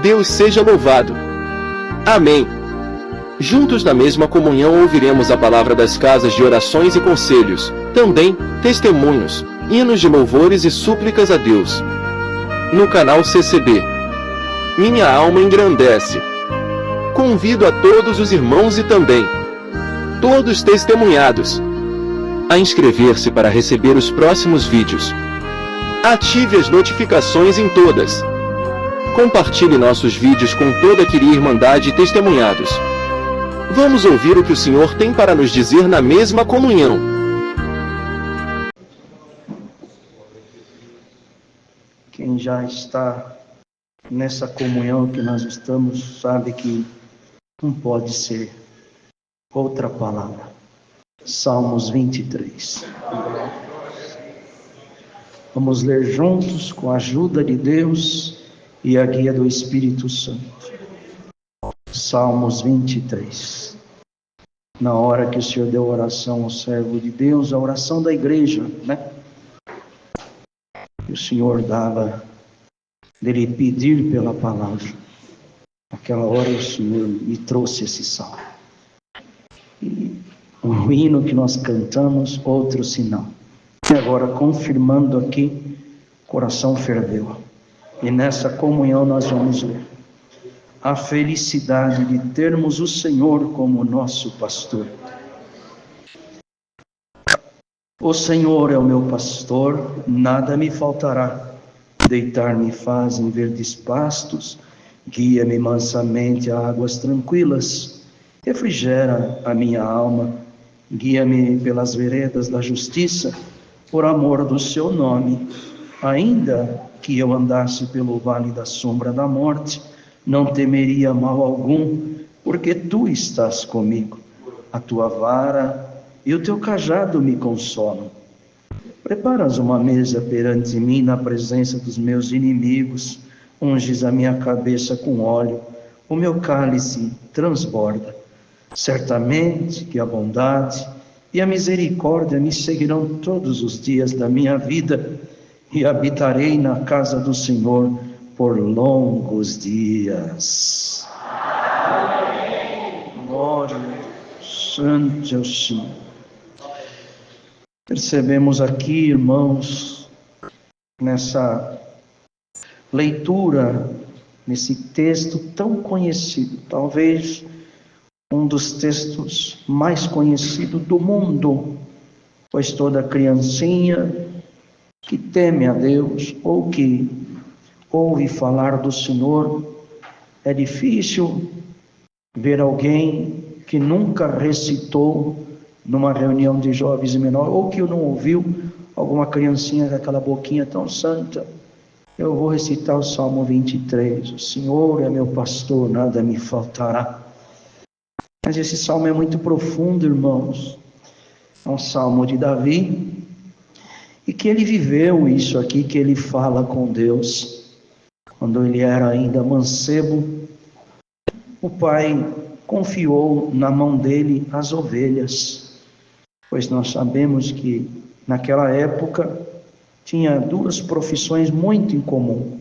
Deus seja louvado. Amém. Juntos na mesma comunhão ouviremos a palavra das casas de orações e conselhos, também testemunhos, hinos de louvores e súplicas a Deus. No canal CCB. Minha alma engrandece. Convido a todos os irmãos e também todos testemunhados a inscrever-se para receber os próximos vídeos. Ative as notificações em todas. Compartilhe nossos vídeos com toda a querida irmandade e testemunhados. Vamos ouvir o que o Senhor tem para nos dizer na mesma comunhão. Quem já está nessa comunhão que nós estamos, sabe que não pode ser outra palavra. Salmos 23. Vamos ler juntos com a ajuda de Deus e a guia do Espírito Santo. Salmos 23. Na hora que o Senhor deu oração ao servo de Deus, a oração da igreja, né? O Senhor dava dele pedir pela palavra. Naquela hora o Senhor me trouxe esse salmo. E um hino que nós cantamos, outro sinal. E agora, confirmando aqui, o coração ferveu. E nessa comunhão nós vamos ler. A felicidade de termos o Senhor como nosso pastor. O Senhor é o meu pastor, nada me faltará. Deitar-me faz em verdes pastos, guia-me mansamente a águas tranquilas. Refrigera a minha alma, guia-me pelas veredas da justiça, por amor do seu nome. Ainda que eu andasse pelo vale da sombra da morte, não temeria mal algum, porque tu estás comigo. A tua vara e o teu cajado me consolam. Preparas uma mesa perante mim na presença dos meus inimigos, unges a minha cabeça com óleo, o meu cálice transborda. Certamente que a bondade e a misericórdia me seguirão todos os dias da minha vida, e habitarei na casa do Senhor por longos dias. Glória a Deus, santo é o Senhor. Percebemos aqui, irmãos, nessa leitura, nesse texto tão conhecido, talvez um dos textos mais conhecidos do mundo, pois toda criancinha que teme a Deus ou que ouve falar do Senhor, é difícil ver alguém que nunca recitou numa reunião de jovens e menores, ou que não ouviu alguma criancinha com aquela boquinha tão santa. Eu vou recitar o Salmo 23. O Senhor é meu pastor, nada me faltará. Mas esse salmo é muito profundo, irmãos. É um salmo de Davi, e que ele viveu isso aqui, que ele fala com Deus. Quando ele era ainda mancebo, o pai confiou na mão dele as ovelhas, pois nós sabemos que naquela época tinha duas profissões muito em comum: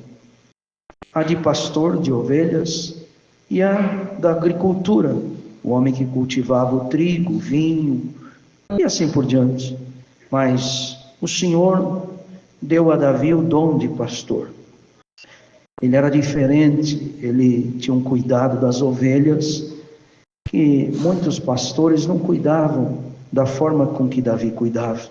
a de pastor de ovelhas e a da agricultura, o homem que cultivava o trigo, o vinho e assim por diante. Mas o Senhor deu a Davi o dom de pastor. Ele era diferente, ele tinha um cuidado das ovelhas que muitos pastores não cuidavam da forma com que Davi cuidava.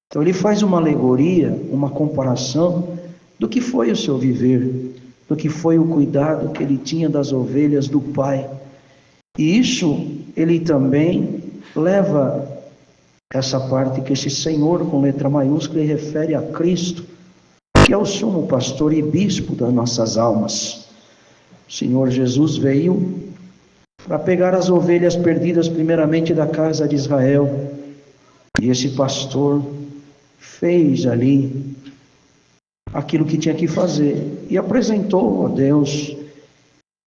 Então ele faz uma alegoria, uma comparação do que foi o seu viver, do que foi o cuidado que ele tinha das ovelhas do pai. E isso ele também leva essa parte que esse Senhor com letra maiúscula ele refere a Cristo, que é o sumo pastor e bispo das nossas almas. O Senhor Jesus veio para pegar as ovelhas perdidas primeiramente da casa de Israel, e esse pastor fez ali aquilo que tinha que fazer e apresentou a Deus,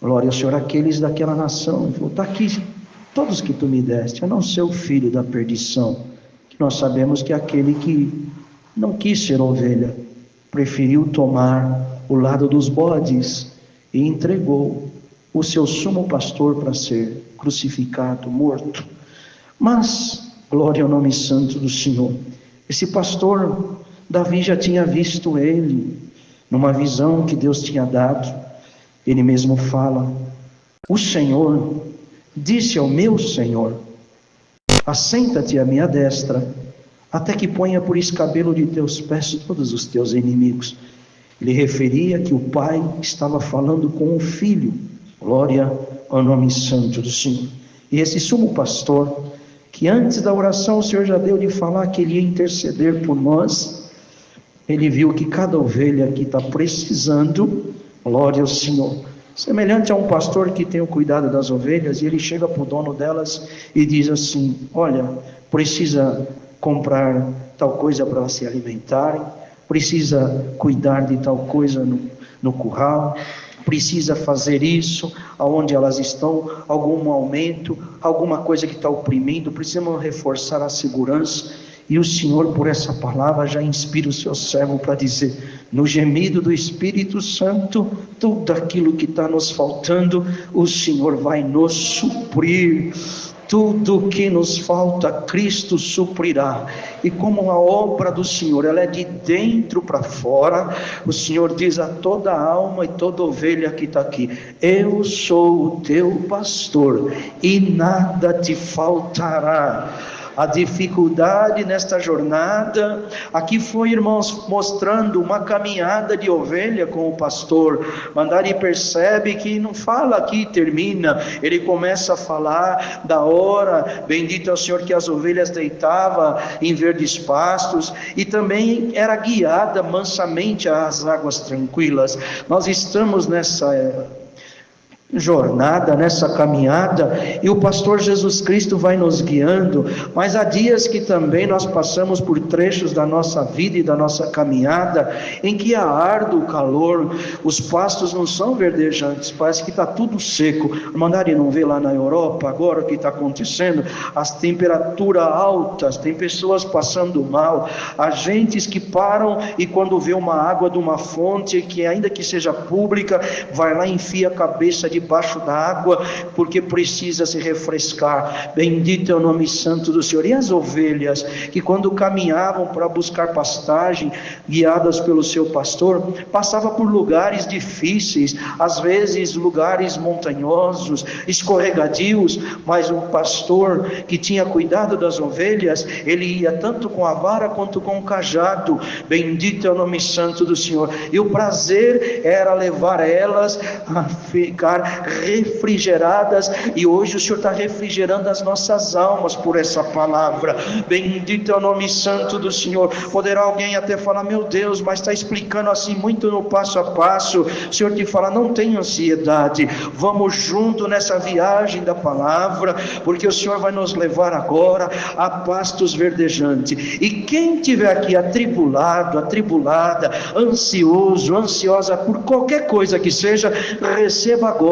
glória ao Senhor, aqueles daquela nação. Ele falou: está aqui todos que tu me deste, a não ser o filho da perdição, que nós sabemos que é aquele que não quis ser ovelha, preferiu tomar o lado dos bodes, e entregou o seu sumo pastor para ser crucificado, morto. Mas, glória ao nome santo do Senhor, esse pastor, Davi já tinha visto ele, numa visão que Deus tinha dado. Ele mesmo fala: o Senhor disse ao meu Senhor: assenta-te à minha destra, até que ponha por escabelo de teus pés todos os teus inimigos. Ele referia que o pai estava falando com o filho. Glória ao nome santo do Senhor. E esse sumo pastor, que antes da oração o Senhor já deu de falar que ele ia interceder por nós, ele viu que cada ovelha aqui está precisando, glória ao Senhor, semelhante a um pastor que tem o cuidado das ovelhas, e ele chega para o dono delas e diz assim: olha, precisa comprar tal coisa para elas se alimentarem, precisa cuidar de tal coisa no curral, precisa fazer isso, aonde elas estão, algum aumento, alguma coisa que está oprimindo, precisamos reforçar a segurança. E o Senhor, por essa palavra, já inspira o seu servo para dizer: no gemido do Espírito Santo, tudo aquilo que está nos faltando, o Senhor vai nos suprir. Tudo que nos falta, Cristo suprirá. E como a obra do Senhor, ela é de dentro para fora, o Senhor diz a toda alma e toda ovelha que está aqui: eu sou o teu pastor e nada te faltará. A dificuldade nesta jornada, aqui foi, irmãos, mostrando uma caminhada de ovelha com o pastor. Mandari percebe que não fala aqui e termina, ele começa a falar da hora, bendito é o Senhor, que as ovelhas deitavam em verdes pastos, e também era guiada mansamente às águas tranquilas. Nós estamos nessa jornada, nessa caminhada, e o pastor Jesus Cristo vai nos guiando, mas há dias que também nós passamos por trechos da nossa vida e da nossa caminhada, em que há árduo calor, os pastos não são verdejantes, parece que está tudo seco. Mandari não vê lá na Europa agora o que está acontecendo, as temperaturas altas, tem pessoas passando mal, agentes que param e quando vê uma água de uma fonte, que ainda que seja pública, vai lá e enfia a cabeça debaixo da água, porque precisa se refrescar. Bendito é o nome santo do Senhor. E as ovelhas, que quando caminhavam para buscar pastagem, guiadas pelo seu pastor, passavam por lugares difíceis, às vezes lugares montanhosos, escorregadios, mas o pastor que tinha cuidado das ovelhas, ele ia tanto com a vara quanto com o cajado. Bendito é o nome santo do Senhor. E o prazer era levar elas a ficar refrigeradas, e hoje o Senhor está refrigerando as nossas almas por essa palavra. Bendito é o nome santo do Senhor. Poderá alguém até falar: meu Deus, mas está explicando assim muito no passo a passo. O Senhor te fala: não tenha ansiedade, vamos junto nessa viagem da palavra, porque o Senhor vai nos levar agora a pastos verdejantes. E quem estiver aqui atribulado, atribulada, ansioso, ansiosa por qualquer coisa que seja, receba agora,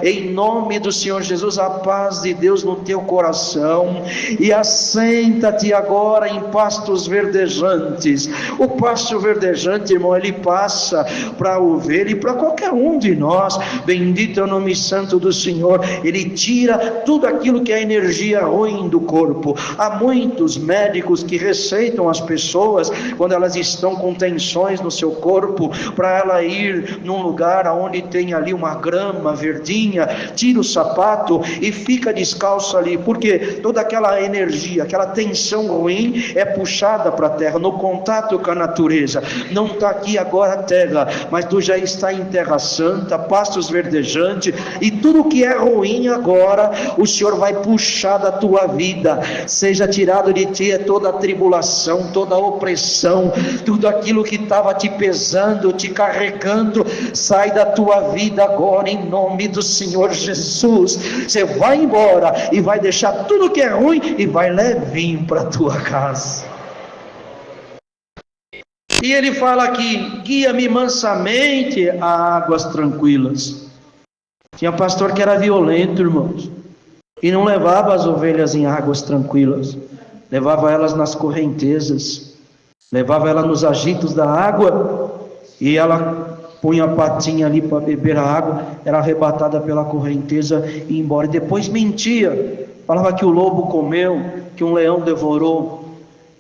em nome do Senhor Jesus, a paz de Deus no teu coração, e assenta-te agora em pastos verdejantes. O pasto verdejante, irmão, ele passa para a ovelha e para qualquer um de nós. Bendito é o nome santo do Senhor. Ele tira tudo aquilo que é energia ruim do corpo. Há muitos médicos que receitam as pessoas, quando elas estão com tensões no seu corpo, para ela ir num lugar onde tem ali uma grama verdinha, tira o sapato e fica descalço ali, porque toda aquela energia, aquela tensão ruim é puxada para a terra, no contato com a natureza. Não está aqui agora a terra, mas tu já está em terra santa, pastos verdejantes, e tudo que é ruim agora, o Senhor vai puxar da tua vida, seja tirado de ti toda a tribulação, toda a opressão, tudo aquilo que estava te pesando, te carregando, sai da tua vida agora, em nome do Senhor Jesus. Você vai embora e vai deixar tudo que é ruim e vai levinho para a tua casa. E ele fala aqui: guia-me mansamente a águas tranquilas. Tinha pastor que era violento, irmãos, e não levava as ovelhas em águas tranquilas, levava elas nas correntezas, levava elas nos agitos da água, e ela punha a patinha ali para beber a água, era arrebatada pela correnteza e ia embora. E depois mentia, falava que o lobo comeu, que um leão devorou.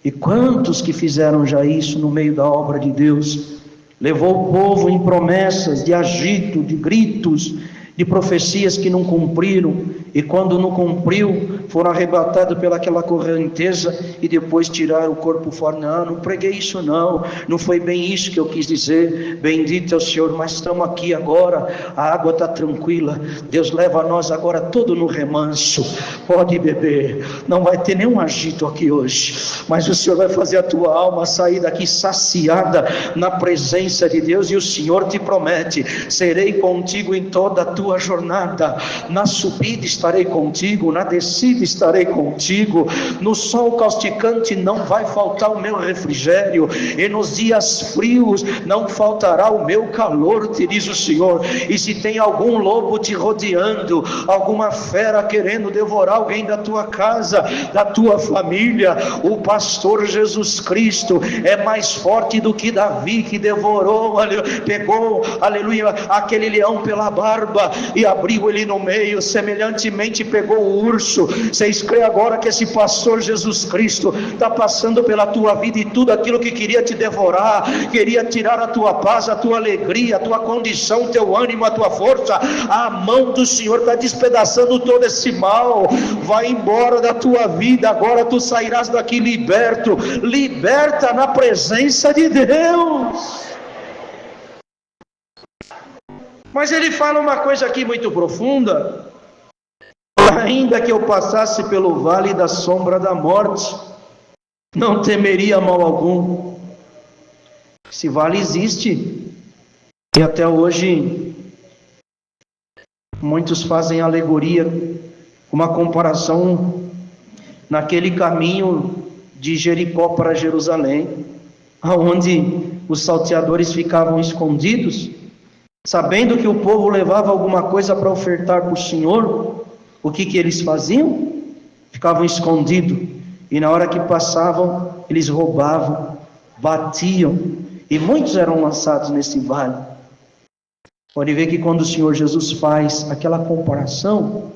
E quantos que fizeram já isso no meio da obra de Deus? Levou o povo em promessas de agito, de gritos, de profecias que não cumpriram, e quando não cumpriu, foram arrebatados pelaquela correnteza e depois tiraram o corpo fora. Não preguei isso não foi bem isso que eu quis dizer. Bendito é o Senhor, mas estamos aqui agora, a água está tranquila, Deus leva nós agora todo no remanso, pode beber, não vai ter nenhum agito aqui hoje, mas o Senhor vai fazer a tua alma sair daqui saciada na presença de Deus, e o Senhor te promete: serei contigo em toda a tua jornada, na subida estarei contigo, na descida estarei contigo, no sol causticante não vai faltar o meu refrigério, e nos dias frios não faltará o meu calor, te diz o Senhor. E se tem algum lobo te rodeando, alguma fera querendo devorar alguém da tua casa, da tua família, o pastor Jesus Cristo é mais forte do que Davi, que devorou, pegou, aleluia, aquele leão pela barba e abriu ele no meio. Semelhantemente pegou o urso. Vocês creem agora que esse pastor Jesus Cristo está passando pela tua vida, e tudo aquilo que queria te devorar, queria tirar a tua paz, a tua alegria, a tua condição, o teu ânimo, a tua força, a mão do Senhor está despedaçando todo esse mal. Vai embora da tua vida, agora tu sairás daqui liberto, liberta na presença de Deus. Mas ele fala uma coisa aqui muito profunda: ainda que eu passasse pelo vale da sombra da morte, não temeria mal algum. Esse vale existe, e até hoje muitos fazem alegoria, uma comparação naquele caminho de Jericó para Jerusalém, aonde os salteadores ficavam escondidos, sabendo que o povo levava alguma coisa para ofertar para o Senhor. O que eles faziam? Ficavam escondidos, e na hora que passavam, eles roubavam, batiam, e muitos eram lançados nesse vale. Pode ver que quando o Senhor Jesus faz aquela comparação,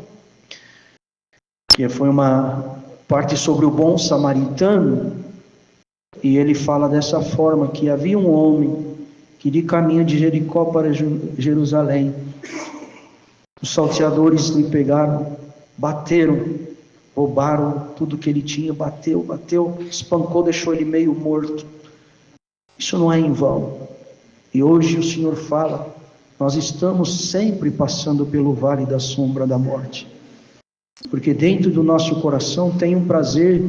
que foi uma parte sobre o bom samaritano, e ele fala dessa forma, que havia um homem que de caminho de Jericó para Jerusalém, os salteadores lhe pegaram, bateram, roubaram tudo que ele tinha, bateu, espancou, deixou ele meio morto. Isso não é em vão. E hoje o Senhor fala: nós estamos sempre passando pelo vale da sombra da morte, porque dentro do nosso coração tem um prazer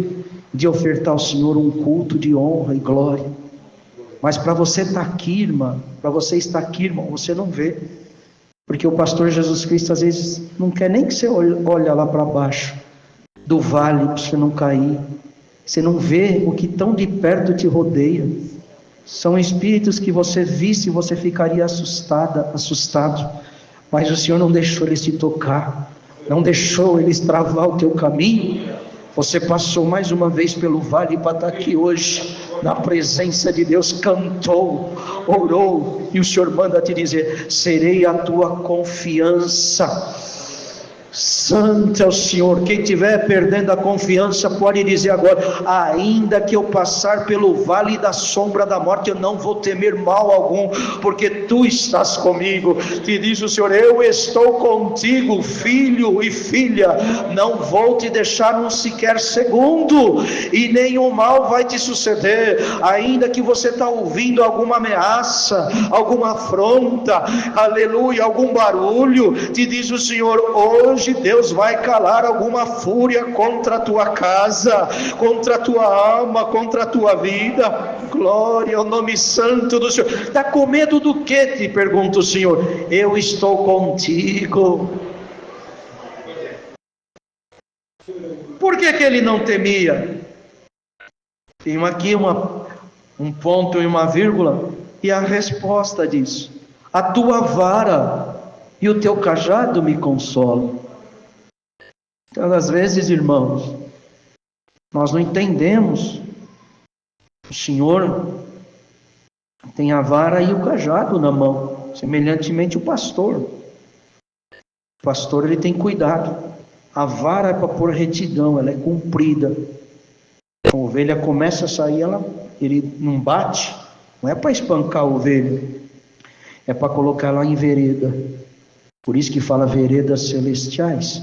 de ofertar ao Senhor um culto de honra e glória. Mas para você estar aqui, irmã, para você estar aqui, irmão, você não vê, porque o pastor Jesus Cristo às vezes não quer nem que você olhe lá para baixo do vale, para você não cair. Você não vê o que tão de perto te rodeia. São espíritos que você visse, você ficaria assustado, mas o Senhor não deixou eles te tocar, não deixou eles travar o teu caminho. Você passou mais uma vez pelo vale para estar aqui hoje, na presença de Deus, cantou, orou, e o Senhor manda te dizer: serei a tua confiança. Santo é o Senhor. Quem estiver perdendo a confiança pode dizer agora: ainda que eu passar pelo vale da sombra da morte, eu não vou temer mal algum, porque tu estás comigo. Te diz o Senhor: eu estou contigo, filho e filha, não vou te deixar um sequer segundo, e nenhum mal vai te suceder. Ainda que você está ouvindo alguma ameaça, alguma afronta, aleluia, algum barulho, te diz o Senhor: hoje Deus vai calar alguma fúria contra a tua casa, contra a tua alma, contra a tua vida. Glória ao nome santo do Senhor. Está com medo do que? Te pergunta o Senhor. Eu estou contigo. Por que ele não temia? Tem aqui um ponto e uma vírgula, e a resposta diz: a tua vara e o teu cajado me consolam. Então, às vezes, irmãos, nós não entendemos. O Senhor tem a vara e o cajado na mão. Semelhantemente o pastor. O pastor, ele tem cuidado. A vara é para pôr retidão, ela é comprida. A ovelha começa a sair, ele não bate, não é para espancar a ovelha, é para colocar ela em vereda. Por isso que fala veredas celestiais.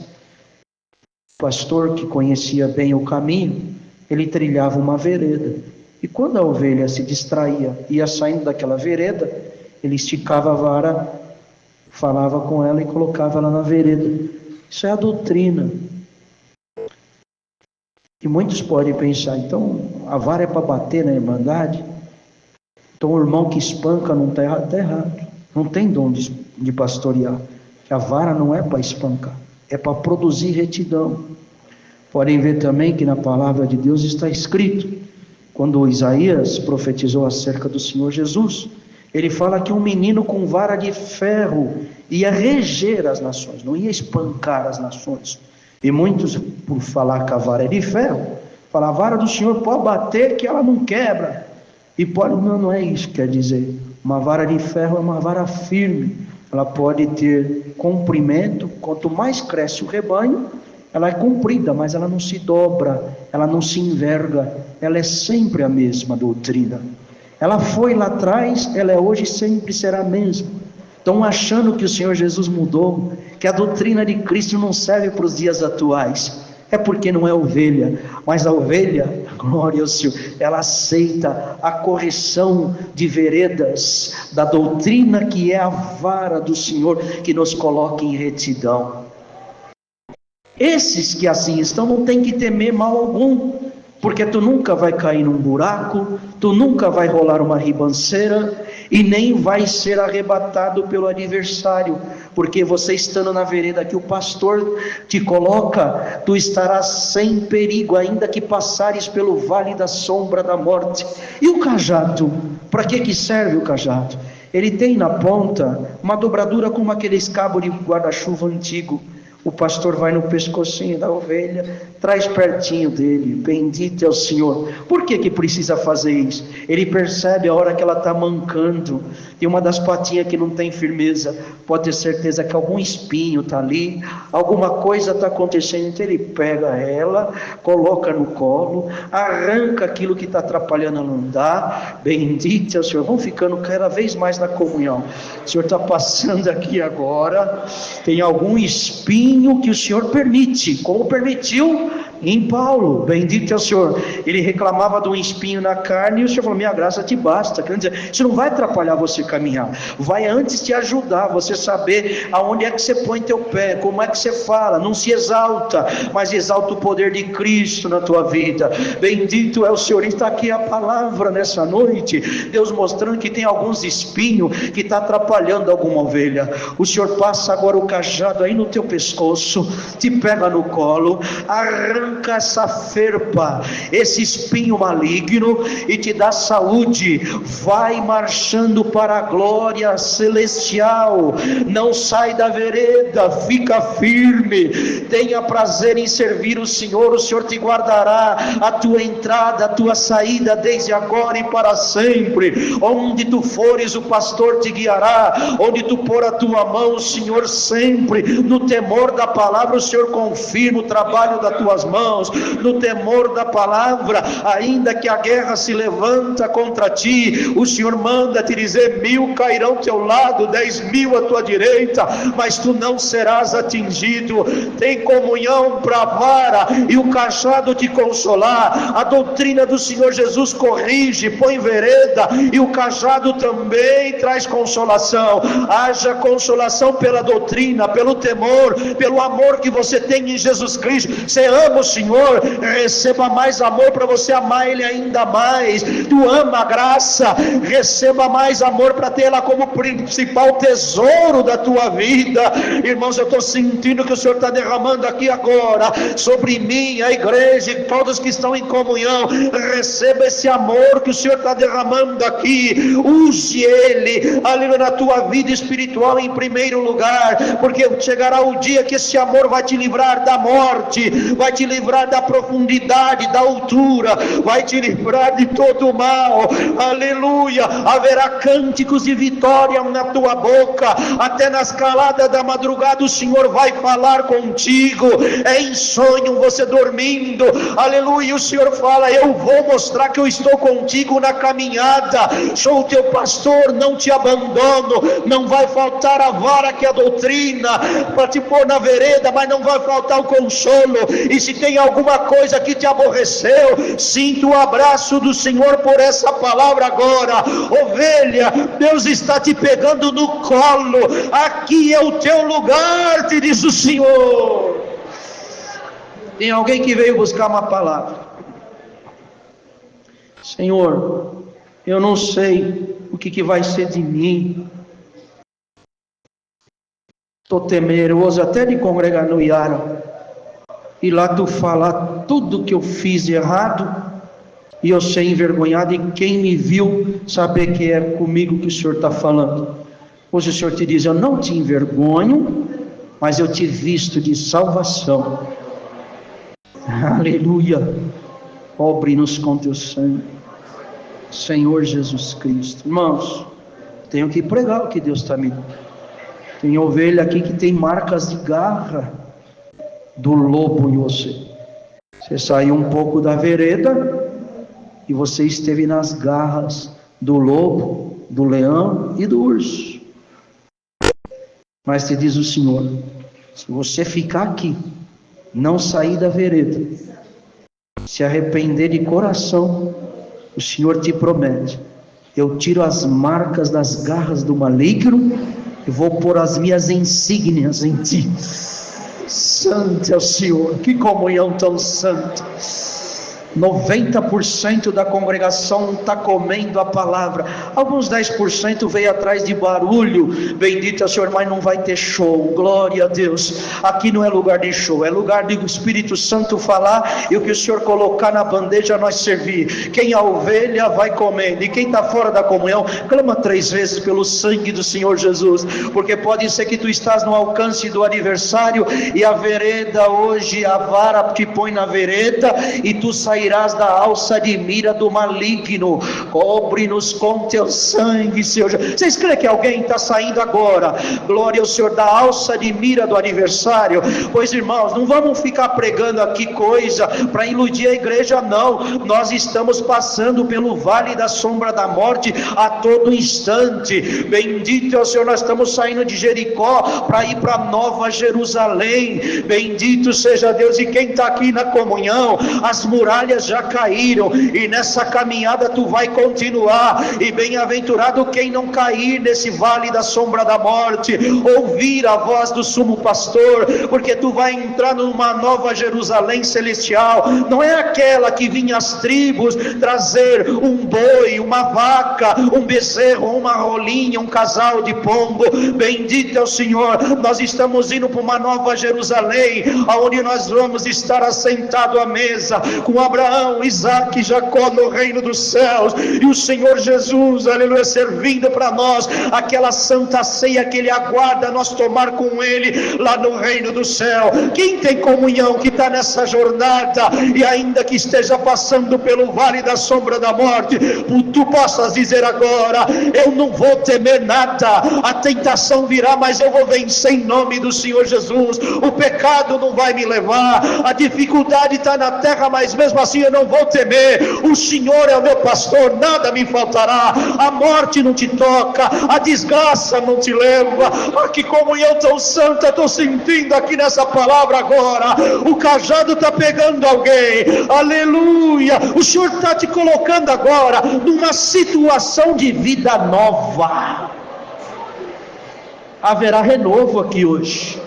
O pastor que conhecia bem o caminho, ele trilhava uma vereda. E quando a ovelha se distraía, ia saindo daquela vereda, ele esticava a vara, falava com ela e colocava ela na vereda. Isso é a doutrina. E muitos podem pensar, então a vara é para bater na irmandade? Então o irmão que espanca não está errado? Está errado. Não tem dom de pastorear. A vara não é para espancar, é para produzir retidão. Podem ver também que na palavra de Deus está escrito, quando Isaías profetizou acerca do Senhor Jesus, ele fala que um menino com vara de ferro ia reger as nações, não ia espancar as nações. E muitos, por falar que a vara é de ferro, falam, a vara do Senhor pode bater que ela não quebra. E pode, não é isso que quer dizer. Uma vara de ferro é uma vara firme. Ela pode ter comprimento, quanto mais cresce o rebanho, ela é comprida, mas ela não se dobra, ela não se enverga, ela é sempre a mesma doutrina. Ela foi lá atrás, ela é hoje e sempre será a mesma. Estão achando que o Senhor Jesus mudou, que a doutrina de Cristo não serve para os dias atuais. É porque não é ovelha, mas a ovelha, glória ao Senhor, ela aceita a correção de veredas da doutrina que é a vara do Senhor que nos coloca em retidão. Esses que assim estão não tem que temer mal algum, porque tu nunca vai cair num buraco, tu nunca vai rolar uma ribanceira e nem vai ser arrebatado pelo adversário, porque você estando na vereda que o pastor te coloca, tu estarás sem perigo, ainda que passares pelo vale da sombra da morte. E o cajado, para que serve o cajado? Ele tem na ponta uma dobradura como aqueles cabos de guarda-chuva antigo. O pastor vai no pescocinho da ovelha, traz pertinho dele, bendito é o Senhor. Por que precisa fazer isso? Ele percebe a hora que ela está mancando, tem uma das patinhas que não tem firmeza, pode ter certeza que algum espinho está ali, alguma coisa está acontecendo, então ele pega ela, coloca no colo, arranca aquilo que está atrapalhando ela andar, bendito é o Senhor. Vão ficando cada vez mais na comunhão. O Senhor está passando aqui agora, tem algum espinho que o Senhor permite, como permitiu em Paulo, bendito é o Senhor. Ele reclamava de um espinho na carne e o Senhor falou, minha graça te basta. Quer dizer, isso não vai atrapalhar você caminhar, vai antes te ajudar, você saber aonde é que você põe teu pé, como é que você fala, não se exalta, mas exalta o poder de Cristo na tua vida. Bendito é o Senhor. E está aqui a palavra nessa noite, Deus mostrando que tem alguns espinhos que está atrapalhando alguma ovelha. O Senhor passa agora o cajado aí no teu pescoço, te pega no colo, arranca essa ferpa, esse espinho maligno e te dá saúde. Vai marchando para a glória celestial, não sai da vereda, fica firme, tenha prazer em servir o Senhor te guardará a tua entrada, a tua saída, desde agora e para sempre. Onde tu fores, o pastor te guiará, onde tu pôr a tua mão, o Senhor sempre, no temor da palavra, o Senhor confirma o trabalho das tuas mãos, no temor da palavra, ainda que a guerra se levanta contra ti, o Senhor manda te dizer, 1000 cairão ao teu lado, 10.000 à tua direita, mas tu não serás atingido. Tem comunhão para a vara e o cajado te consolar. A doutrina do Senhor Jesus corrige, põe vereda, e o cajado também traz consolação. Haja consolação pela doutrina, pelo temor, pelo amor que você tem em Jesus Cristo. Você ama o Senhor, receba mais amor para você amar Ele ainda mais. Tu ama a graça, receba mais amor para tê-la como principal tesouro da tua vida. Irmãos, eu estou sentindo que o Senhor está derramando aqui agora sobre mim, a igreja e todos que estão em comunhão. Receba esse amor que o Senhor está derramando aqui, use ele ali na tua vida espiritual em primeiro lugar, porque chegará o dia que esse amor vai te livrar da morte, vai te livrar da profundidade, da altura, vai te livrar de todo o mal. Aleluia. Haverá cânticos de vitória na tua boca, até nas caladas da madrugada o Senhor vai falar contigo. É em sonho, você dormindo, aleluia, o Senhor fala: eu vou mostrar que eu estou contigo na caminhada, sou o teu pastor, não te abandono, não vai faltar a vara que é a doutrina para te pôr na vereda, mas não vai faltar o consolo. E se tem alguma coisa que te aborreceu, sinta o abraço do Senhor por essa palavra agora. Ovelha, Deus está te pegando no colo, aqui é o teu lugar, te diz o Senhor. Tem alguém que veio buscar uma palavra. Senhor, eu não sei o que vai ser de mim. Estou temeroso até de congregar no Iara e lá tu falar tudo que eu fiz de errado e eu ser envergonhado, e quem me viu saber que é comigo que o Senhor está falando. Hoje o Senhor te diz: eu não te envergonho, mas eu te visto de salvação. Aleluia. Cobre-nos com teu sangue, Senhor Jesus Cristo. Irmãos, tenho que pregar o que Deus está me dando. Tem ovelha aqui que tem marcas de garra do lobo em você. Você saiu um pouco da vereda e você esteve nas garras do lobo, do leão e do urso. Mas te diz o Senhor: se você ficar aqui, não sair da vereda, se arrepender de coração, o Senhor te promete: eu tiro as marcas das garras do maligno e vou pôr as minhas insígnias em ti. Santo é o Senhor. Que comunhão tão santa. 90% da congregação está comendo a palavra. Alguns 10% veio atrás de barulho. Bendito é o Senhor, mas não vai ter show. Glória a Deus. Aqui não é lugar de show, é lugar de o Espírito Santo falar e o que o Senhor colocar na bandeja nós servir. Quem é a ovelha vai comendo, e quem está fora da comunhão clama 3 vezes pelo sangue do Senhor Jesus, porque pode ser que tu estás no alcance do adversário e a vereda hoje, a vara te põe na vereda e tu sairás da alça de mira do maligno. Cobre-nos com teu sangue, Senhor. Vocês creem que alguém está saindo agora, glória ao Senhor, da alça de mira do adversário? Pois irmãos, não vamos ficar pregando aqui coisa para iludir a igreja, não. Nós estamos passando pelo vale da sombra da morte a todo instante. Bendito é o Senhor. Nós estamos saindo de Jericó para ir para Nova Jerusalém. Bendito seja Deus. E quem está aqui na comunhão, as muralhas já caíram, e nessa caminhada tu vai continuar. E bem-aventurado quem não cair nesse vale da sombra da morte, ouvir a voz do sumo pastor, porque tu vai entrar numa Nova Jerusalém celestial. Não é aquela que vinha as tribos trazer um boi, uma vaca, um bezerro, uma rolinha, um casal de pombo. Bendito é o Senhor. Nós estamos indo para uma Nova Jerusalém, aonde nós vamos estar assentados à mesa com Abraão, Isaac e Jacó no reino dos céus, e o Senhor Jesus, aleluia, servindo para nós aquela santa ceia que Ele aguarda nós tomar com Ele lá no reino do céu. Quem tem comunhão, que está nessa jornada e ainda que esteja passando pelo vale da sombra da morte, tu possas dizer agora: eu não vou temer nada, a tentação virá, mas eu vou vencer em nome do Senhor Jesus. O pecado não vai me levar, a dificuldade está na terra, mas mesmo assim eu não vou temer. O Senhor é o meu pastor, nada me faltará. A morte não te toca, a desgraça não te leva. Que comunhão tão santa estou sentindo aqui nessa palavra agora. O cajado está pegando alguém, aleluia. O Senhor está te colocando agora numa situação de vida nova. Haverá renovo aqui hoje.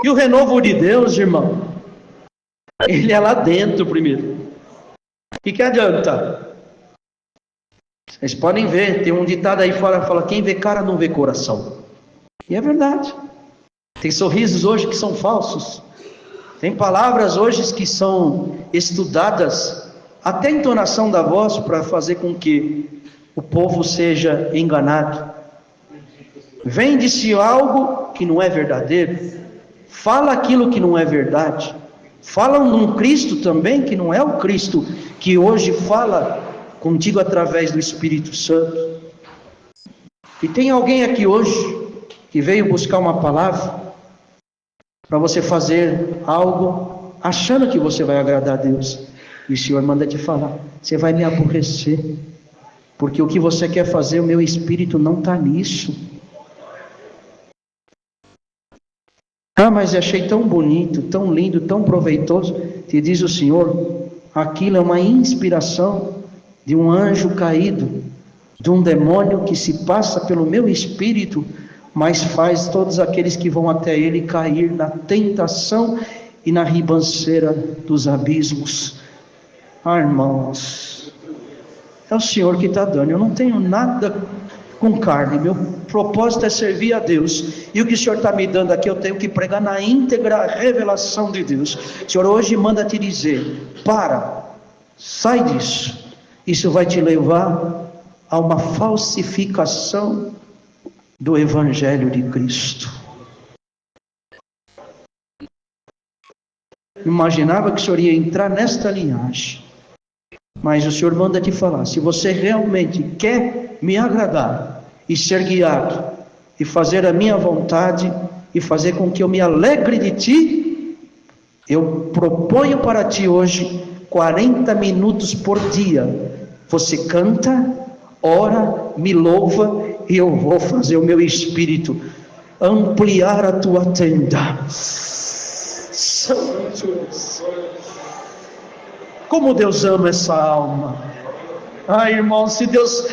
E o renovo de Deus, irmão, ele é lá dentro primeiro. O que adianta? Vocês podem ver, tem um ditado aí fora que fala: quem vê cara não vê coração. E é verdade. Tem sorrisos hoje que são falsos. Tem palavras hoje que são estudadas, até a entonação da voz, para fazer com que o povo seja enganado. Vende-se algo que não é verdadeiro, fala aquilo que não é verdade, Falam num Cristo também que não é o Cristo que hoje fala contigo através do Espírito Santo. E tem alguém aqui hoje que veio buscar uma palavra para você fazer algo achando que você vai agradar a Deus. E o Senhor manda te falar: você vai me aborrecer, porque o que você quer fazer, o meu espírito não está nisso. Ah, mas achei tão bonito, tão lindo, tão proveitoso. Te diz o Senhor, aquilo é uma inspiração de um anjo caído, de um demônio que se passa pelo meu espírito, mas faz todos aqueles que vão até ele cair na tentação e na ribanceira dos abismos. Ah, irmãos, é o Senhor que está dando. Eu não tenho nada com carne, meu propósito é servir a Deus, e o que o Senhor está me dando aqui, eu tenho que pregar na íntegra revelação de Deus. O Senhor hoje manda te dizer: sai disso, isso vai te levar a uma falsificação do Evangelho de Cristo. Imaginava que o Senhor ia entrar nesta linhagem, mas o Senhor manda te falar: se você realmente quer me agradar e ser guiado e fazer a minha vontade e fazer com que eu me alegre de ti, eu proponho para ti hoje 40 minutos por dia. Você canta, ora, me louva, e eu vou fazer o meu espírito ampliar a tua tenda. Como Deus ama essa alma. Ai, irmão, se Deus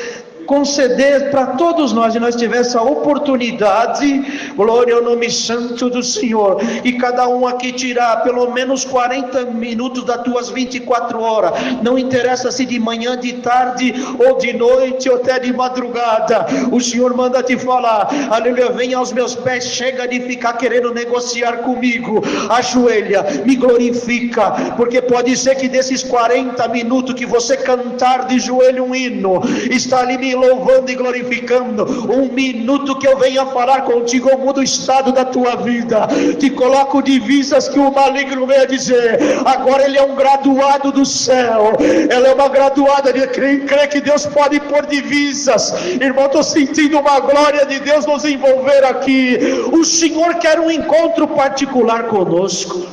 conceder para todos nós, e nós tivéssemos a oportunidade, glória ao nome santo do Senhor, e cada um aqui tirar pelo menos 40 minutos das tuas 24 horas, não interessa se de manhã, de tarde, ou de noite, ou até de madrugada, o Senhor manda te falar: aleluia, venha aos meus pés, chega de ficar querendo negociar comigo, ajoelha, me glorifica, porque pode ser que desses 40 minutos que você cantar de joelho um hino, está ali me louvando e glorificando, um minuto que eu venha falar contigo, eu mudo o estado da tua vida, te coloco divisas que o maligno venha dizer: agora ele é um graduado do céu, ela é uma graduada de crê que Deus pode pôr divisas. Irmão, estou sentindo uma glória de Deus nos envolver aqui. O Senhor quer um encontro particular conosco.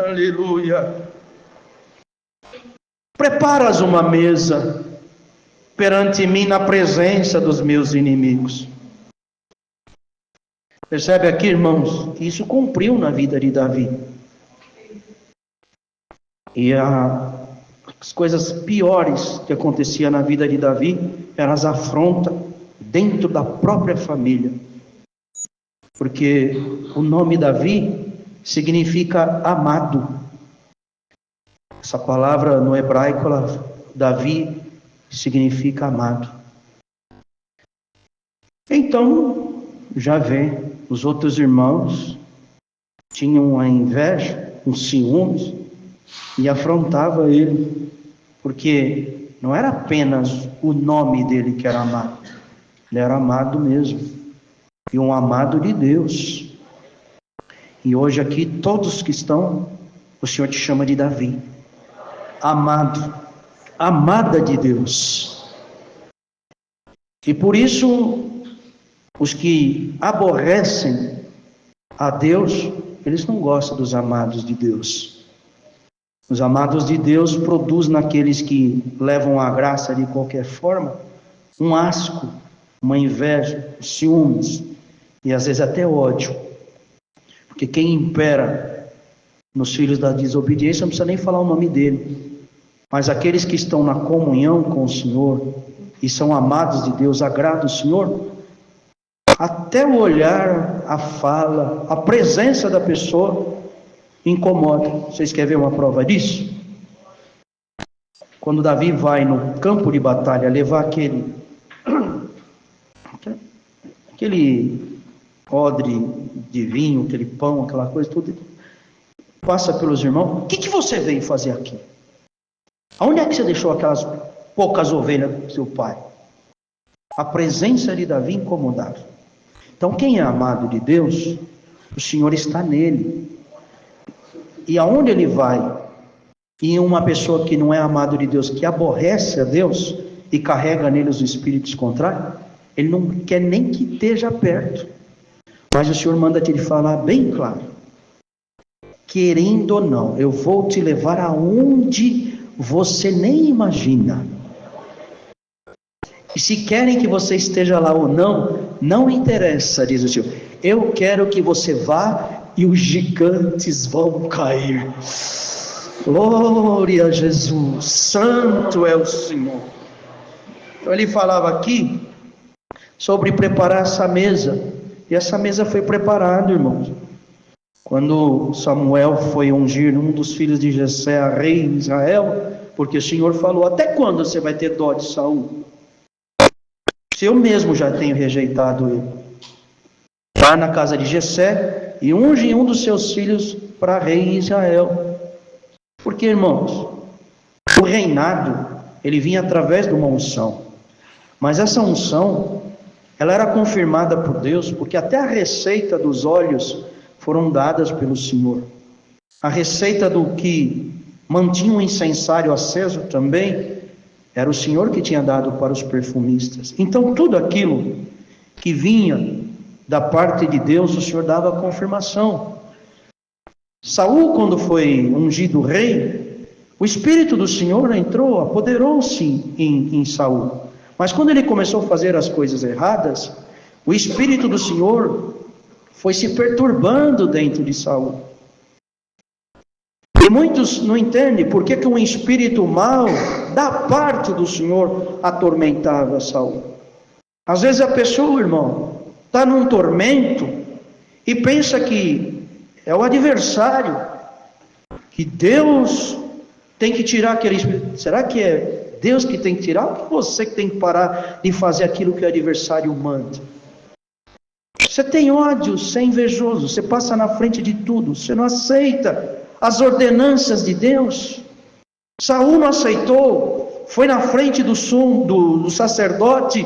Aleluia. Preparas uma mesa perante mim na presença dos meus inimigos. Percebe aqui, irmãos, que isso cumpriu na vida de Davi. E as coisas piores que aconteciam na vida de Davi eram as afrontas dentro da própria família. Porque o nome Davi significa amado. Essa palavra no hebraico, Davi, significa amado. Então, já vê, os outros irmãos tinham a inveja, os ciúmes, e afrontava ele, porque não era apenas o nome dele que era amado, ele era amado mesmo, e um amado de Deus. E hoje aqui, todos que estão, o Senhor te chama de Davi, amado, amada de Deus. E por isso, os que aborrecem a Deus, eles não gostam dos amados de Deus. Os amados de Deus produzem naqueles que levam a graça de qualquer forma um asco, uma inveja, ciúmes e às vezes até ódio. Porque quem impera nos filhos da desobediência, não precisa nem falar o nome dele. Mas aqueles que estão na comunhão com o Senhor e são amados de Deus, agradam o Senhor, até o olhar, a fala, a presença da pessoa incomoda. Vocês querem ver uma prova disso? Quando Davi vai no campo de batalha levar aquele odre de vinho, aquele pão, aquela coisa, tudo, passa pelos irmãos: o que você veio fazer aqui? Aonde é que você deixou aquelas poucas ovelhas do seu pai? A presença de Davi incomodava. Então, quem é amado de Deus, O Senhor está nele. E aonde ele vai? E uma pessoa que não é amado de Deus, que aborrece a Deus e carrega nele os espíritos contrários, ele não quer nem que esteja perto. Mas o Senhor manda te falar bem claro: querendo ou não, eu vou te levar aonde você nem imagina. E se querem que você esteja lá ou não, não interessa, diz o Senhor. Eu quero que você vá e os gigantes vão cair. Glória a Jesus, santo é o Senhor. Então ele falava aqui sobre preparar essa mesa. E essa mesa foi preparada, irmãos. Quando Samuel foi ungir um dos filhos de Jessé a rei em Israel, porque o Senhor falou: até quando você vai ter dó de Saul? Se eu mesmo já tenho rejeitado ele. Vá na casa de Jessé e unge um dos seus filhos para rei em Israel. Porque, irmãos, o reinado, ele vinha através de uma unção. Mas essa unção, ela era confirmada por Deus, porque até a receita dos óleos foram dadas pelo Senhor. A receita do que mantinha o incensário aceso também, era o Senhor que tinha dado para os perfumistas. Então tudo aquilo que vinha da parte de Deus, o Senhor dava a confirmação. Saul, quando foi ungido rei, o Espírito do Senhor entrou, apoderou-se em Saul. Mas quando ele começou a fazer as coisas erradas, o Espírito do Senhor foi se perturbando dentro de Saul. E muitos não entendem por que um espírito mau da parte do Senhor atormentava Saul. Às vezes a pessoa, irmão, está num tormento e pensa que é o adversário, que Deus tem que tirar aquele espírito. Será que é Deus que tem que tirar, ou que você que tem que parar de fazer aquilo que o adversário manda? Você tem ódio, você é invejoso, você passa na frente de tudo, você não aceita as ordenanças de Deus. Saul não aceitou, foi na frente do sacerdote,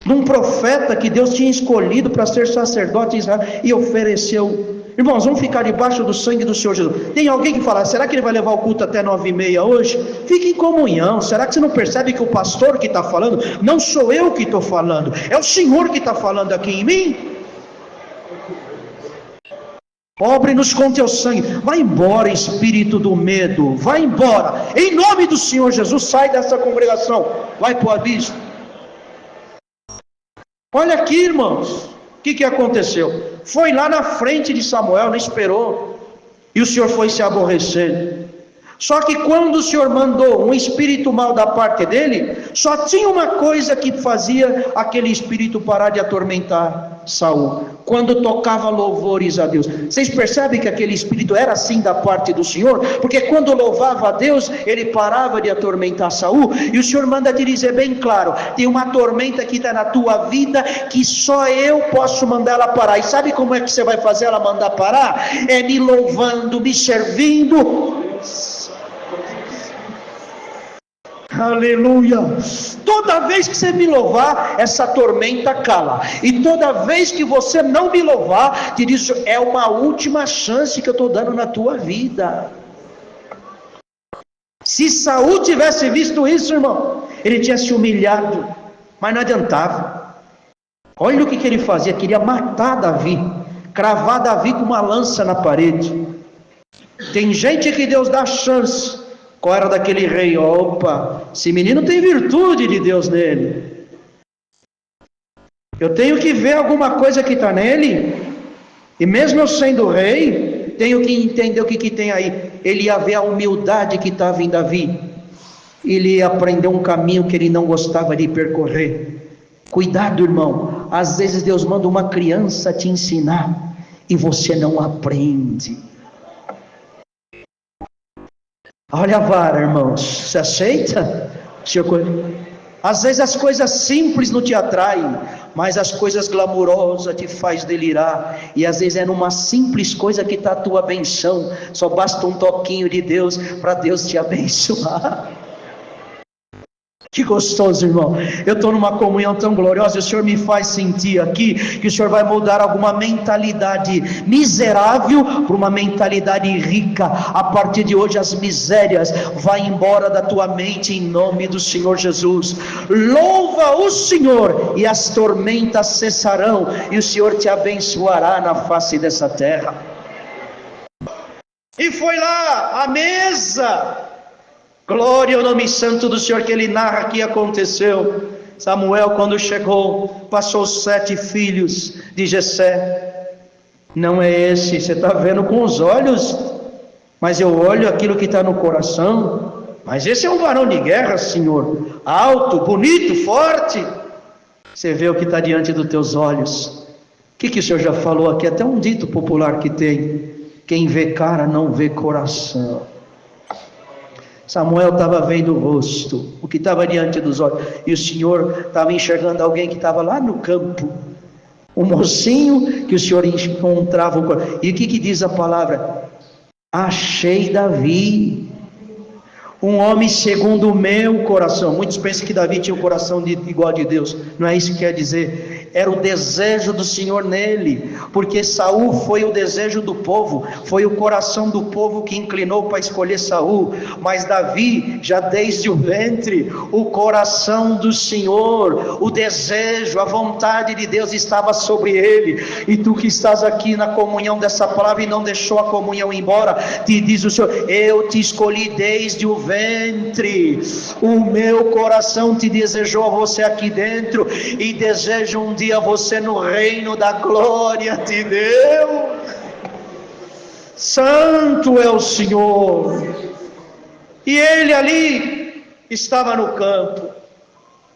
de um profeta que Deus tinha escolhido para ser sacerdote de Israel, e ofereceu. Irmãos, vamos ficar debaixo do sangue do Senhor Jesus. Tem alguém que fala: será que ele vai levar o culto até 9h30 hoje? Fique em comunhão. Será que você não percebe que o pastor que está falando, não sou eu que estou falando, é o Senhor que está falando aqui em mim? Cobre-nos com teu sangue. Vai embora, espírito do medo, vai embora, em nome do Senhor Jesus. Sai dessa congregação, vai para o abismo. Olha aqui, irmãos, o que aconteceu? Foi lá na frente de Samuel, não esperou, e o Senhor foi se aborrecendo. Só que quando o Senhor mandou um espírito mau da parte dele, só tinha uma coisa que fazia aquele espírito parar de atormentar Saul: quando tocava louvores a Deus. Vocês percebem que aquele espírito era assim da parte do Senhor? Porque quando louvava a Deus, ele parava de atormentar Saul. E o Senhor manda te dizer bem claro: tem uma tormenta que está na tua vida, que só eu posso mandar ela parar. E sabe como é que você vai fazer ela mandar parar? É me louvando, me servindo. Aleluia. Toda vez que você me louvar, essa tormenta cala. E toda vez que você não me louvar, te diz: é uma última chance que eu estou dando na tua vida. Se Saul tivesse visto isso, irmão, ele tinha se humilhado, mas não adiantava. Olha o que ele fazia: queria matar Davi, cravar Davi com uma lança na parede. Tem gente que Deus dá chance. Qual era daquele rei? Opa, esse menino tem virtude de Deus nele. Eu tenho que ver alguma coisa que está nele. E mesmo eu sendo rei, tenho que entender o que tem aí. Ele ia ver a humildade que estava em Davi. Ele ia aprender um caminho que ele não gostava de percorrer. Cuidado, irmão. Às vezes Deus manda uma criança te ensinar e você não aprende. Olha a vara, irmãos, você aceita? Às vezes as coisas simples não te atraem, mas as coisas glamourosas te faz delirar. E às vezes é numa simples coisa que está a tua benção. Só basta um toquinho de Deus para Deus te abençoar. Que gostoso, irmão. Eu estou numa comunhão tão gloriosa. O Senhor me faz sentir aqui que o Senhor vai mudar alguma mentalidade miserável para uma mentalidade rica. A partir de hoje as misérias vão embora da tua mente em nome do Senhor Jesus. Louva o Senhor e as tormentas cessarão e o Senhor te abençoará na face dessa terra. E foi lá a mesa. Glória ao nome santo do Senhor, que ele narra que aconteceu. Samuel, quando chegou, passou 7 filhos de Jessé. Não é esse, você está vendo com os olhos, mas eu olho aquilo que está no coração. Mas esse é um varão de guerra, Senhor, alto, bonito, forte. Você vê o que está diante dos teus olhos. O que o Senhor já falou aqui? Até um dito popular que tem: quem vê cara não vê coração. Samuel estava vendo o rosto, o que estava diante dos olhos, e o Senhor estava enxergando alguém que estava lá no campo, um mocinho que o Senhor encontrava. E o que diz a palavra? Achei Davi, um homem segundo o meu coração. Muitos pensam que Davi tinha um coração igual de Deus. Não é isso que quer dizer. Era o desejo do Senhor nele, porque Saul foi o desejo do povo, foi o coração do povo que inclinou para escolher Saul. Mas Davi, já desde o ventre, o coração do Senhor, o desejo, a vontade de Deus estava sobre ele. E tu que estás aqui na comunhão dessa palavra e não deixou a comunhão embora, te diz o Senhor: eu te escolhi desde o ventre, o meu coração te desejou você aqui dentro, e desejo um dia você no reino da glória de Deus. Santo é o Senhor. E ele ali estava no campo,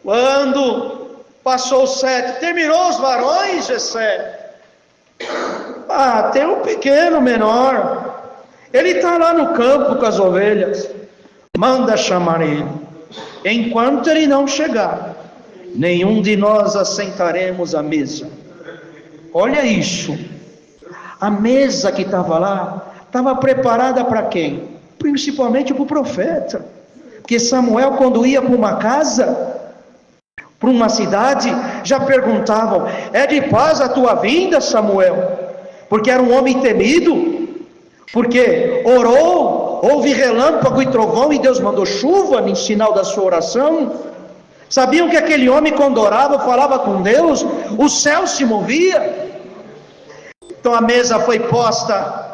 quando passou 7, terminou os varões, Jessé? Tem um pequeno, menor, ele está lá no campo com as ovelhas. Manda chamar ele. Enquanto ele não chegar, nenhum de nós assentaremos à mesa. Olha isso. A mesa que estava lá, estava preparada para quem? Principalmente para o profeta. Porque Samuel, quando ia para uma casa, para uma cidade, já perguntavam: é de paz a tua vinda, Samuel? Porque era um homem temido, porque orou, houve relâmpago e trovão e Deus mandou chuva em sinal da sua oração. Sabiam que aquele homem, quando orava, falava com Deus, o céu se movia. Então a mesa foi posta.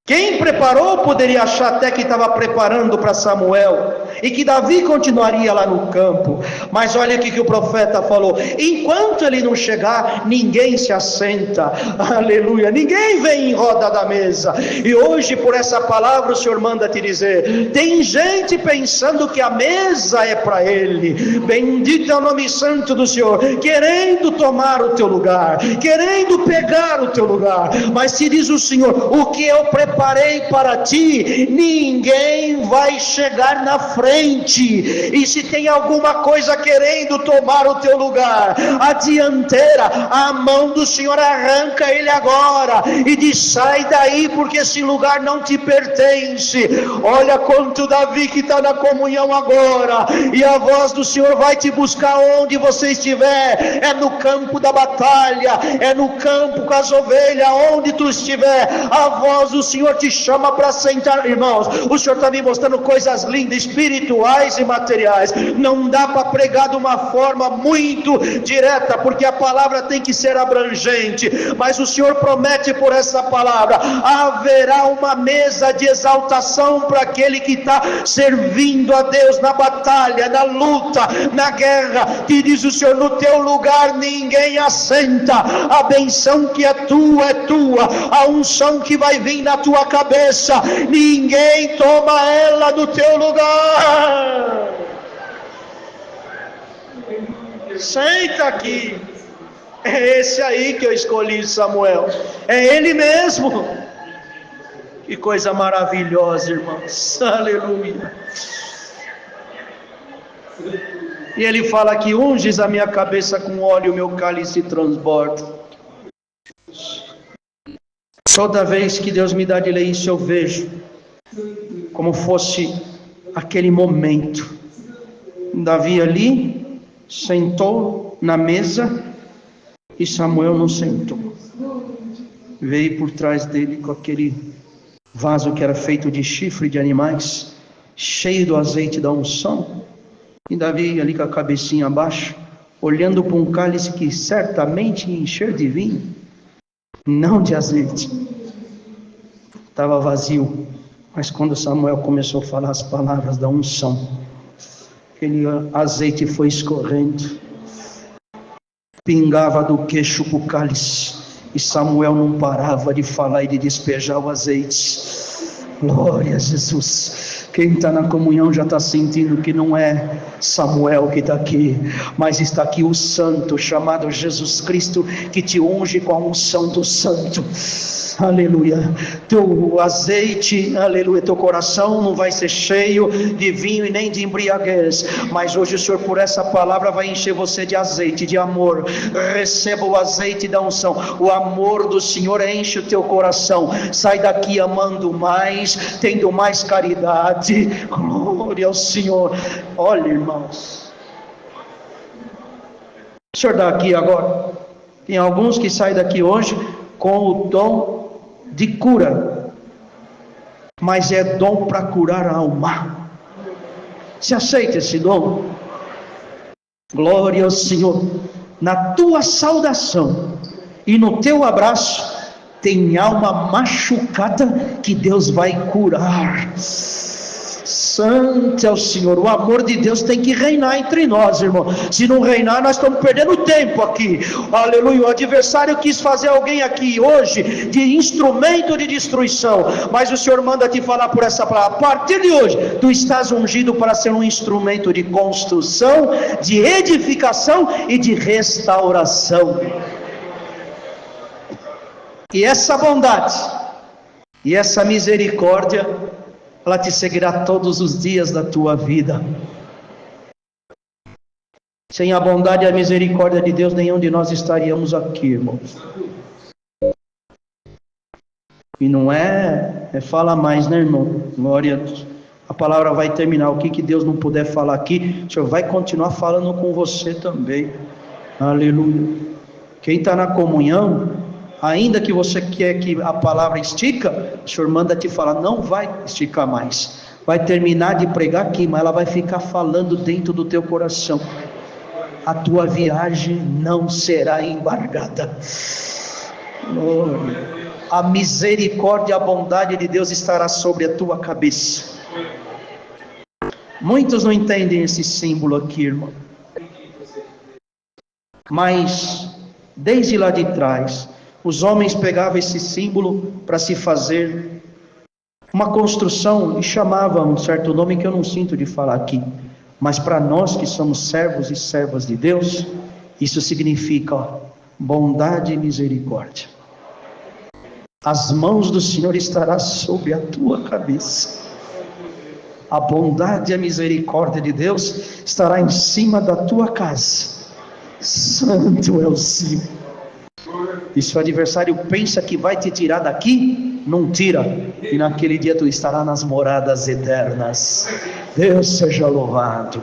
Quem preparou poderia achar até que estava preparando para Samuel, e que Davi continuaria lá no campo. Mas olha o que o profeta falou: enquanto ele não chegar, ninguém se assenta. Aleluia, ninguém vem em roda da mesa. E hoje, por essa palavra, o Senhor manda te dizer: tem gente pensando que a mesa é para ele. Bendito é o nome santo do Senhor, querendo tomar o teu lugar, querendo pegar o teu lugar. Mas se diz o Senhor: o que eu preparei para ti, ninguém vai chegar na frente. E se tem alguma coisa querendo tomar o teu lugar, a dianteira, a mão do Senhor arranca ele agora e diz: sai daí, porque esse lugar não te pertence. Olha quanto Davi que está na comunhão agora, e a voz do Senhor vai te buscar onde você estiver. É no campo da batalha, é no campo com as ovelhas, onde tu estiver, a voz do Senhor te chama para sentar. Irmãos, o Senhor está me mostrando coisas lindas, espirituais e materiais. Não dá para pregar de uma forma muito direta, porque a palavra tem que ser abrangente, mas o Senhor promete por essa palavra: haverá uma mesa de exaltação para aquele que está servindo a Deus na batalha, na luta, na guerra. Te diz o Senhor: no teu lugar ninguém assenta. A benção que é tua, a unção que vai vir na tua cabeça, ninguém toma ela do teu lugar. Senta aqui. É esse aí que eu escolhi, Samuel. É ele mesmo. Que coisa maravilhosa, irmãos. Aleluia. E ele fala que unges a minha cabeça com óleo, o meu cálice transborda. Toda vez que Deus me dá de ler isso, eu vejo como fosse aquele momento Davi ali sentou na mesa e Samuel não sentou. Veio por trás dele com aquele vaso que era feito de chifre de animais, cheio do azeite da unção. E Davi ali com a cabecinha abaixo, olhando para um cálice que certamente ia encher de vinho, não de azeite. Estava vazio. Mas quando Samuel começou a falar as palavras da unção, aquele azeite foi escorrendo, pingava do queixo para o cálice, e Samuel não parava de falar e de despejar o azeite. Glória a Jesus. Quem está na comunhão já está sentindo que não é Samuel que está aqui, mas está aqui o Santo, chamado Jesus Cristo, que te unge com a unção do Santo. Aleluia. Teu azeite, aleluia, teu coração não vai ser cheio de vinho e nem de embriaguez, mas hoje o Senhor, por essa palavra, vai encher você de azeite, de amor. Receba o azeite da unção. O amor do Senhor enche o teu coração. Sai daqui amando mais, tendo mais caridade. Glória ao Senhor. Olha, irmãos, o Senhor dá aqui agora. Tem alguns que saem daqui hoje com o dom de cura, mas é dom para curar a alma. Você aceita esse dom? Glória ao Senhor. Na tua saudação e no teu abraço tem alma machucada que Deus vai curar. Santo é o Senhor. O amor de Deus tem que reinar entre nós, irmão. Se não reinar, nós estamos perdendo tempo aqui. Aleluia. O adversário quis fazer alguém aqui hoje de instrumento de destruição, mas o Senhor manda te falar por essa palavra: a partir de hoje tu estás ungido para ser um instrumento de construção, de edificação e de restauração. E essa bondade e essa misericórdia, ela te seguirá todos os dias da tua vida. Sem a bondade e a misericórdia de Deus, nenhum de nós estaríamos aqui, irmãos. E não fala mais, né, irmão? Glória a Deus. A palavra vai terminar. O que Deus não puder falar aqui, o Senhor vai continuar falando com você também. Aleluia. Quem está na comunhão, ainda que você quer que a palavra estica, o Senhor manda te falar: não vai esticar mais. Vai terminar de pregar aqui, mas ela vai ficar falando dentro do teu coração. A tua viagem não será embargada. A misericórdia e a bondade de Deus estará sobre a tua cabeça. Muitos não entendem esse símbolo aqui, irmão. Mas desde lá de trás, os homens pegavam esse símbolo para se fazer uma construção e chamavam um certo nome que eu não sinto de falar aqui. Mas para nós que somos servos e servas de Deus, isso significa bondade e misericórdia. As mãos do Senhor estarão sobre a tua cabeça. A bondade e a misericórdia de Deus estará em cima da tua casa. Santo é o Senhor. E se o adversário pensa que vai te tirar daqui, não tira. E naquele dia tu estarás nas moradas eternas. Deus seja louvado.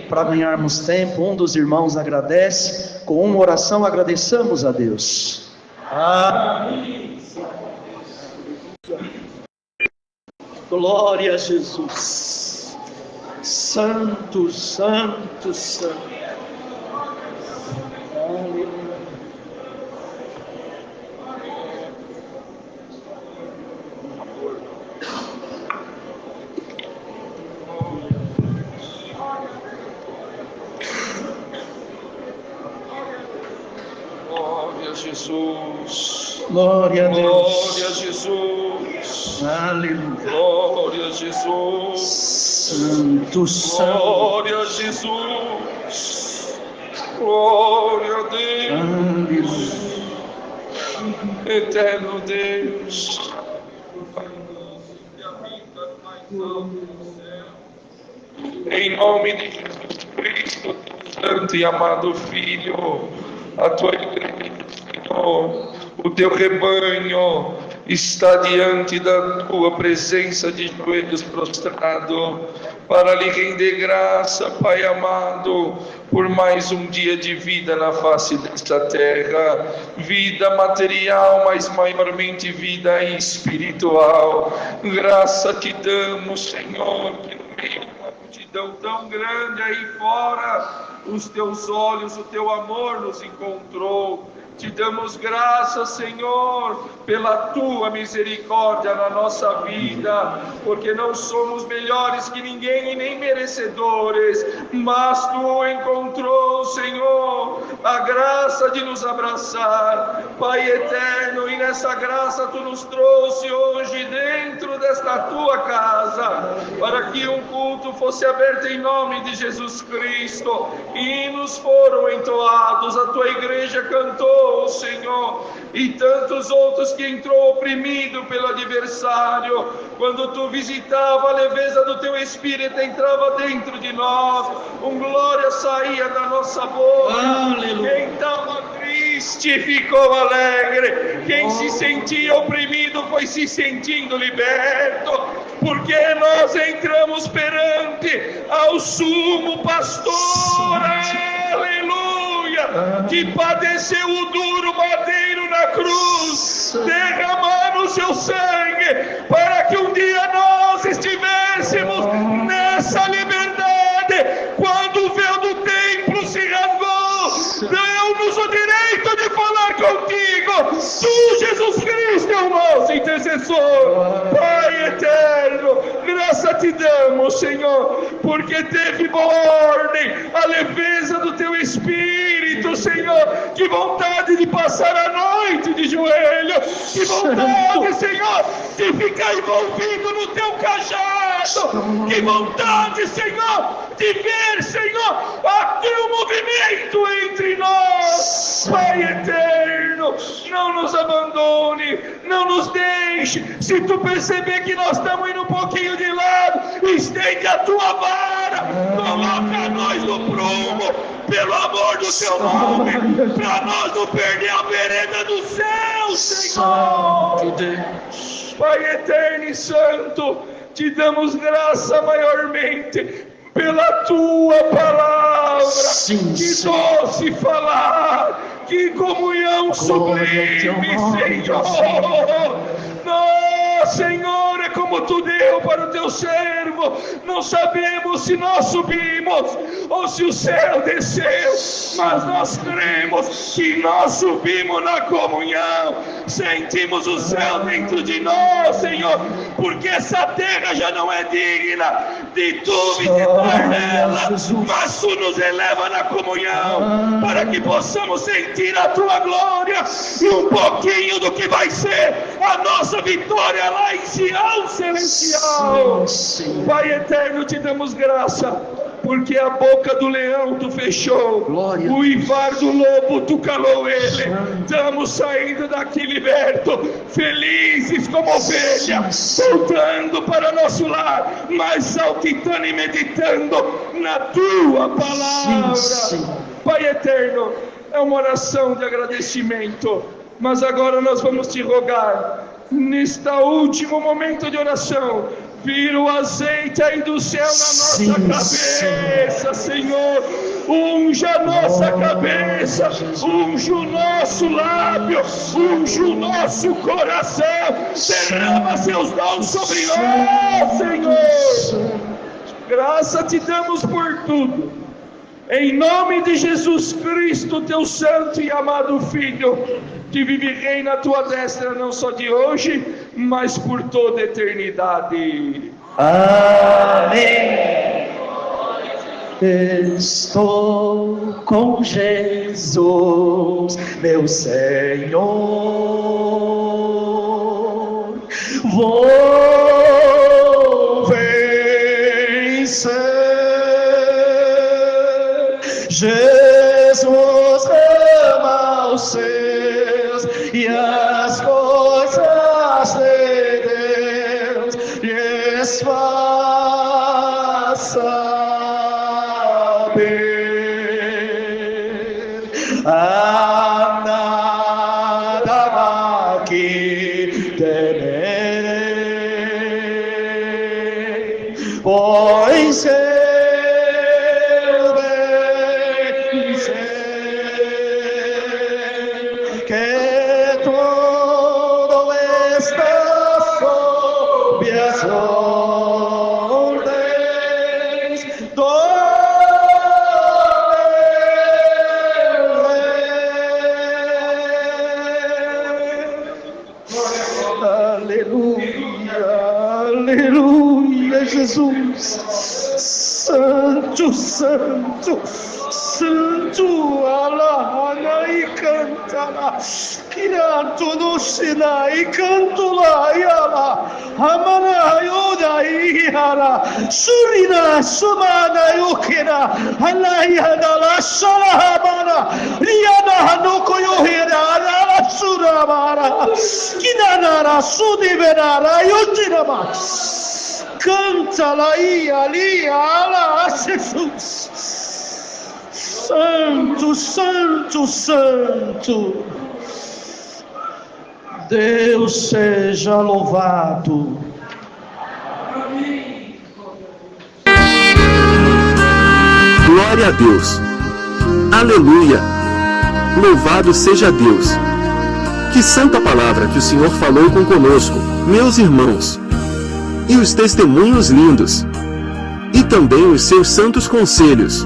Para ganharmos tempo, um dos irmãos agradece. Com uma oração agradeçamos a Deus. Amém. Glória a Jesus. Santo, santo, santo. Glória a Jesus. Glória a Deus. Glória a Jesus. Aleluia. Glória a Jesus. Santo, santo. Glória a Jesus. Glória a Deus. Aleluia. Eterno Deus. Em nome de Jesus Cristo, Santo e amado Filho, a tua igreja, Senhor, o teu rebanho, está diante da tua presença de joelhos prostrado, para lhe render graça, Pai amado, por mais um dia de vida na face desta terra, vida material, mas maiormente vida espiritual. Graça te damos, Senhor, que no meio de uma multidão tão grande aí fora, os teus olhos, o teu amor nos encontrou. Te damos graças, Senhor, pela tua misericórdia na nossa vida, porque não somos melhores que ninguém e nem merecedores, mas tu encontrou, Senhor, a graça de nos abraçar, Pai eterno, e nessa graça tu nos trouxe hoje dentro desta tua casa, para que um culto fosse aberto em nome de Jesus Cristo. Hinos foram entoados, a tua igreja cantou, Senhor, e tantos outros que entrou oprimido pelo adversário. Quando tu visitava, a leveza do teu Espírito entrava dentro de nós, glória saía da nossa boca. Aleluia. Quem estava triste ficou alegre, quem se sentia oprimido foi se sentindo liberto, porque nós entramos perante ao sumo pastor, aleluia, que padeceu o duro madeiro na cruz, derramando o seu sangue, para que um dia nós estivéssemos nessa liberdade. Quando o véu do templo se rasgou, deu-nos o direito de falar contigo. Tu, Jesus Cristo, é o nosso intercessor. Pai eterno, graça te damos, Senhor, porque teve boa ordem, a leveza do teu Espírito, Senhor. Que vontade de passar a noite de joelho, que vontade, Senhor, de ficar envolvido no teu cajado, que vontade, Senhor, de ver, Senhor, o teu movimento entre nós. Pai eterno, não nos abandone, não nos deixe. Se tu perceber que nós estamos indo um pouquinho de lado, estende a tua vara, coloca nós no prumo, pelo amor do teu nome, para nós não perder a vereda do céu, Senhor. Pai eterno e santo, te damos graça maiormente pela tua palavra, que doce falar, que comunhão sublime, Senhor. Nós, Senhor, é como tu deu para o teu servo. Não sabemos se nós subimos ou se o céu desceu, mas nós cremos que nós subimos na comunhão, sentimos o céu dentro de nós, Senhor, porque essa terra já não é digna de tu visitar nela, mas tu nos eleva na comunhão, para que possamos sentir a tua glória e um pouquinho do que vai ser a nossa vitória lá em Sião celestial. Pai eterno, te damos graça, porque a boca do leão tu fechou, glória. O uivar do lobo tu calou ele. Estamos saindo daqui libertos, felizes como ovelhas, voltando para nosso lar, mas saltitando e meditando na tua palavra. Pai eterno, é uma oração de agradecimento, mas agora nós vamos te rogar, neste último momento de oração, vira o azeite aí do céu na nossa cabeça, Senhor. Unja a nossa cabeça, unja o nosso lábio, unja o nosso coração. Derrama seus dons sobre nós, Senhor. Graça te damos por tudo. Em nome de Jesus Cristo, teu santo e amado Filho, que vive e reina à tua destra, não só de hoje, mas por toda a eternidade. Amém. Estou com Jesus, meu Senhor. Vou vencer. Jesus ama os seus e as coisas de Deus lhes faz saber. Há nada que Jesus. Santo, santo, santo, alana e cantala, kirato no sinai, cantula yala, amana yoda yara, surina sumana yukira, alayana la shalabana, riana hanoko yohira, ala surabara, kinanara sudivenara yotirama. Canta lá e ali, ala, Jesus. Santo, santo, santo. Deus seja louvado. Glória a Deus. Aleluia. Louvado seja Deus. Que santa palavra que o Senhor falou com conosco, meus irmãos. E os testemunhos lindos, e também os seus santos conselhos.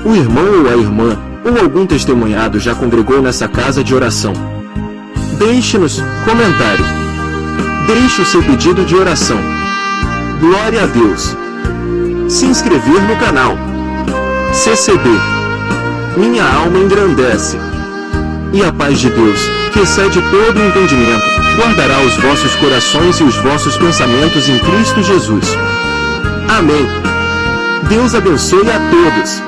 O irmão ou a irmã, ou algum testemunhado já congregou nessa casa de oração? Deixe-nos comentário. Deixe o seu pedido de oração. Glória a Deus. Se inscrever no canal. CCB. Minha alma engrandece. E a paz de Deus, que excede todo o entendimento, guardará os vossos corações e os vossos pensamentos em Cristo Jesus. Amém. Deus abençoe a todos.